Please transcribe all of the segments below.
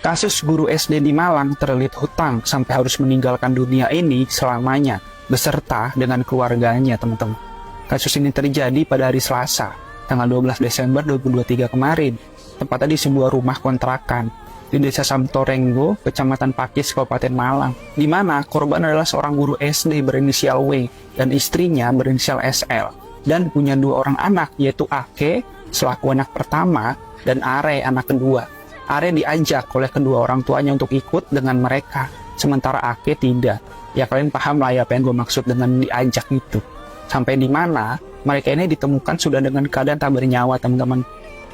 Kasus guru SD di Malang terlilit hutang sampai harus meninggalkan dunia ini selamanya, beserta dengan keluarganya, teman-teman. Kasus ini terjadi pada hari Selasa, tanggal 12 Desember 2023 kemarin, tepatnya di sebuah rumah kontrakan di Desa Samtorenggo, Kecamatan Pakis, Kabupaten Malang, di mana korban adalah seorang guru SD berinisial W dan istrinya berinisial SL, dan punya dua orang anak, yaitu Ake selaku anak pertama dan Are anak kedua. Are diajak oleh kedua orang tuanya untuk ikut dengan mereka, sementara Ake tidak. Ya kalian paham lah ya apa yang gue maksud dengan diajak itu. Sampai di mana mereka ini ditemukan sudah dengan keadaan tak bernyawa, teman-teman,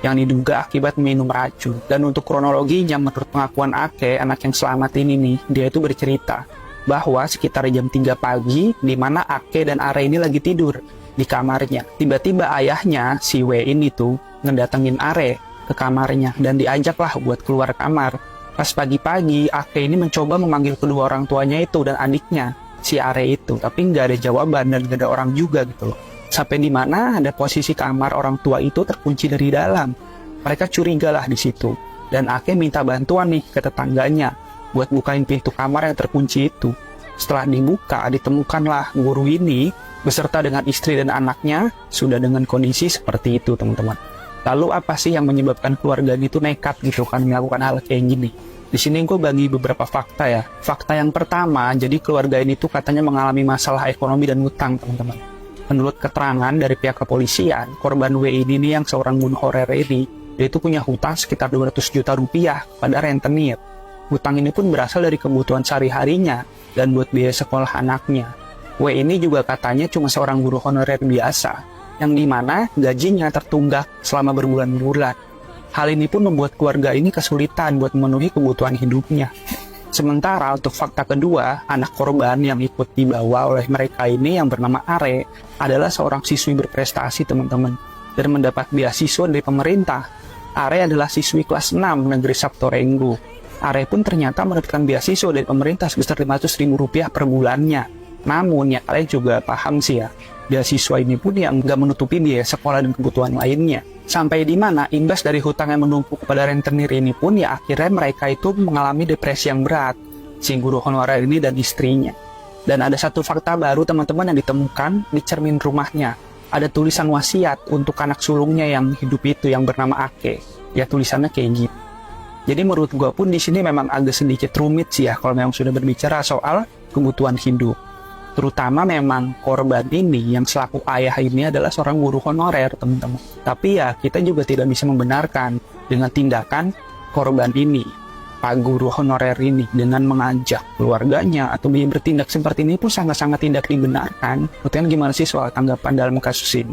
yang diduga akibat minum racun. Dan untuk kronologinya, menurut pengakuan Ake, anak yang selamat ini nih, dia itu bercerita bahwa sekitar jam 3 pagi, di mana Ake dan Are ini lagi tidur di kamarnya. Tiba-tiba ayahnya, si W ini tuh, ngedatengin Are ke kamarnya dan diajaklah buat keluar kamar. Pas pagi-pagi, Ake ini mencoba memanggil kedua orang tuanya itu dan adiknya, si Are itu, tapi nggak ada jawaban dan nggak ada orang juga gitu loh. Sampai di mana ada posisi kamar orang tua itu terkunci dari dalam. Mereka curigalah di situ dan Ake minta bantuan nih ke tetangganya buat bukain pintu kamar yang terkunci itu. Setelah dibuka, ditemukanlah guru ini beserta dengan istri dan anaknya sudah dengan kondisi seperti itu, teman-teman. Lalu apa sih yang menyebabkan keluarga itu nekat gitu kan melakukan hal kayak gini? Di sini gue bagi beberapa fakta ya. Fakta yang pertama, jadi keluarga ini tuh katanya mengalami masalah ekonomi dan hutang, teman-teman. Menurut keterangan dari pihak kepolisian, korban W ini nih yang seorang bunuh horer ini, dia itu punya hutang sekitar 200 juta rupiah pada rentenir. Hutang ini pun berasal dari kebutuhan sehari-harinya dan buat biaya sekolah anaknya. W ini juga katanya cuma seorang guru honorer biasa, yang dimana gajinya tertunggak selama berbulan-bulan. Hal ini pun membuat keluarga ini kesulitan buat memenuhi kebutuhan hidupnya. Sementara untuk fakta kedua, anak korban yang ikut dibawa oleh mereka ini yang bernama Are adalah seorang siswi berprestasi, teman-teman, dan mendapat beasiswa dari pemerintah. Are adalah siswi kelas 6 Negeri Samtorenggo. Are pun ternyata mendapatkan beasiswa dari pemerintah sebesar Rp500.000 per bulannya. Namun ya kalian juga paham sih ya, beasiswa ini pun yang nggak menutupi biaya sekolah dan kebutuhan lainnya. Sampai di mana imbas dari hutang yang menumpuk kepada rentenir ini pun ya akhirnya mereka itu mengalami depresi yang berat, si guru honorer ini dan istrinya. Dan ada satu fakta baru, teman-teman, yang ditemukan di cermin rumahnya. Ada tulisan wasiat untuk anak sulungnya yang hidup itu yang bernama Ake. Ya tulisannya kayak gitu. Jadi menurut gue pun di sini memang agak sedikit rumit sih ya kalau memang sudah berbicara soal kebutuhan hidup. Terutama memang korban ini yang selaku ayah ini adalah seorang guru honorer, teman-teman. Tapi ya kita juga tidak bisa membenarkan dengan tindakan korban ini, Pak guru honorer ini, dengan mengajak keluarganya atau dia bertindak seperti ini pun sangat-sangat tidak dibenarkan. Kemudian gimana sih soal tanggapan dalam kasus ini?